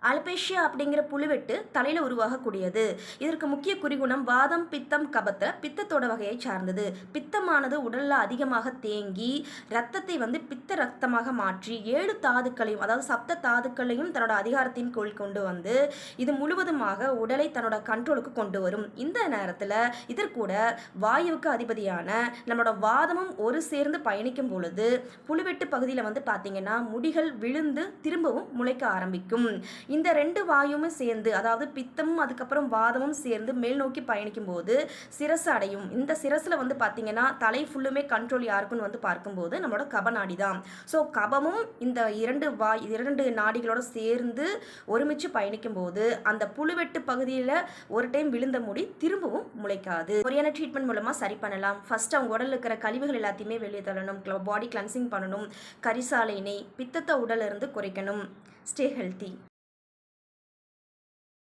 அலபேஷியா அப்படிங்கிற புழுவெட்டு தலையில் உருவாகக்கூடியது. இதற்கு முக்கிய குறிகுணம் வாதம், பித்தம், கபத்தை பித்தத்தோட வகையை சார்ந்தது. பித்தமானது உடலில் அதிகமாக தேங்கி ரத்தத்தை பித்த ரத்தமாக மாற்றி 7 தாதுக்களையும் அதாவது சப்த தாதுக்களையும் தன்னோட அதிகாரத்தின் கீழ் கொண்டு வந்து இது முழுவதுமாக உடலை தன்னோட கண்ட்ரோலுக்கு கொண்டு வரும். இந்த நேரத்தில் இதற்கூட வாயுவுக்கு அதிபதியான நம்மளோட வாதமும் ஒரு சேர்ந்து பயணிக்கும் பொழுது புழுவெட்டு பகுதியில் பார்த்தீங்கன்னா முடிகள் விழுந்து திரும்பவும் முளைக்க ஆரம்பிக்கும். இந்த 2 வாயுமே சேர்ந்து அதாவது பித்தமும் அதுக்கப்புறம் வாதமும் சேர்ந்து மேல் நோக்கி பயணிக்கும் போது சிரசு அடையும். இந்த சிரசில் பார்த்தீங்கன்னா தலை ஃபுல்லுமே கண்ட்ரோல் யாருக்குன்னு பார்க்கும்போது நம்மளோட கபநாடி தான். ஸோ கபமும் இந்த 2 நாடிகளோட சேர்ந்து ஒருமிச்சு பயணிக்கும் போது அந்த புழுவெட்டு பகுதியில் ஒரு டைம் விழுந்த முடி திரும்பவும் முளைக்காது. முறையான ட்ரீட்மெண்ட் மூலமாக சரி பண்ணலாம். ஃபர்ஸ்ட் அவங்க உடலில் இருக்கிற கழிவுகள் எல்லாத்தையுமே வெளியே தள்ளணும், பாடி கிளன்சிங் பண்ணணும், கரிசாலை நெய், பித்தத்தை உடலிருந்து குறைக்கணும். Stay healthy.